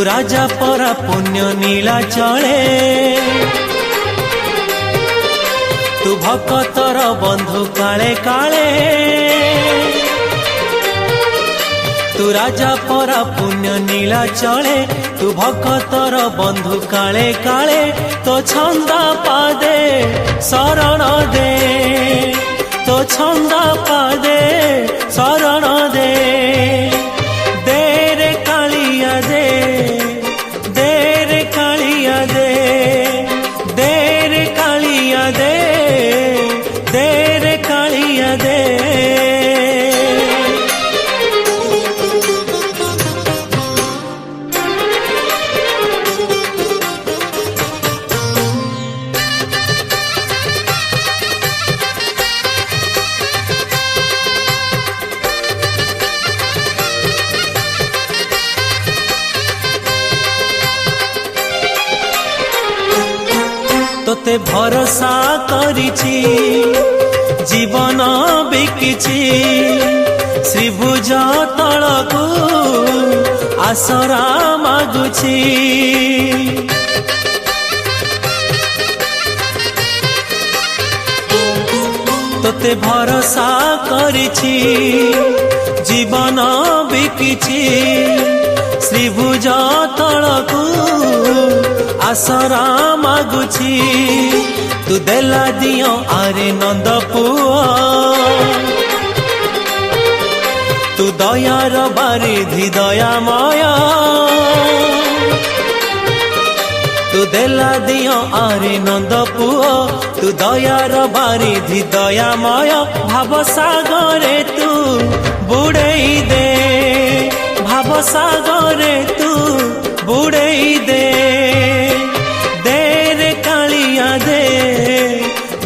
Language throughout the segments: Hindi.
राजा परा पुण्य नीला चले तू भक्तर बंधु काले काले तू राजा परा पुण्य नीला चले तू भक्तर बंधु काले काले तो छंदा पादे शरण दे तो छंदा पादे शरण दे दे रे कालिया दे दे रे कालिया दे दे रे कालिया दे दे रे कालिया दे। तोते भरोसा करिछि जीवन बिकिछि श्रीभुज तलकू आसरा मागुछि तोते भरोसा करिछि जीवन बिकिछि श्रीभुज तलकू आसरा मागुछि तू देला दियो आरे नंद पुआ तू दयार बारिधि दयामय तू देला दियो आरे नंद पुआ तू दयार बारिधि दयामय भाव सागरे तू बुड़ेई दे भाव सागरे तू बुड़ेई दे दे रे कालिया दे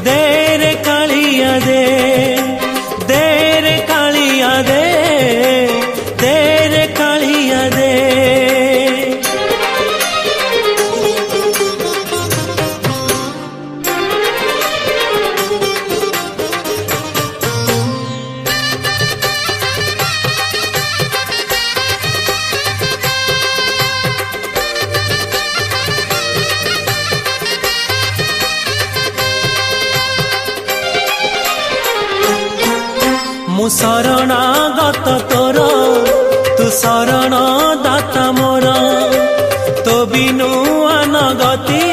दे रे कालिया दे दे रे कालिया दे दे रे कालिया दे। मु शरणागत तोर तू शरण दाता मोर तो बिनु अनगति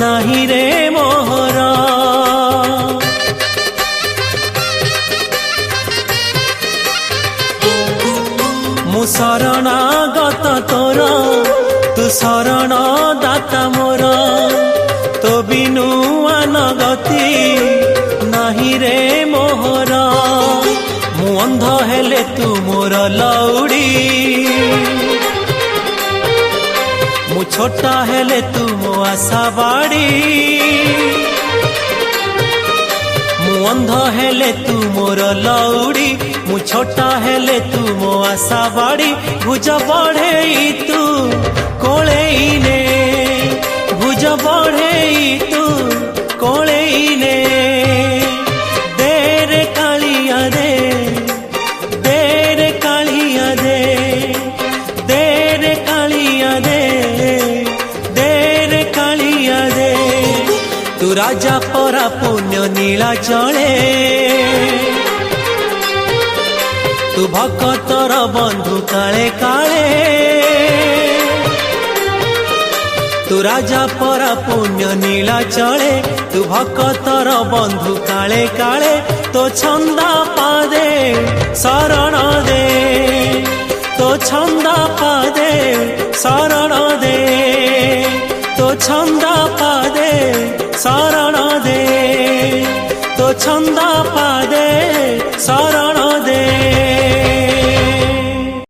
नाही रे मोहर मु शरणागत तोर तू शरण दाता मोर तो बिनु अनगति नाही रे मोहर मु अंध हेले तू मोर लौड़ी मु छोटा हेले तू मो आशा बाड़ी मु अंध हेले तू मोर लौड़ी मु छोटा हेले तू मो आशा बाड़ी भुज बढ़ेई तू कोलेई ने भुज बढ़ेई तू कोलेई ने दे रे कालिया दे दे रे कालिया दे दे रे कालिया दे दे रे कालिया दे तू राजा परा पुण्य नीला चले तू भक्तर बंधु काले काले तू राजा परा पुण्य नीला चले तू भक्तर बंधु काले काले तो छंदा पादे शरण दे तो छंदा पादे शरण दे तो छंदा पादे शरण दे तो छंदा पादे शरण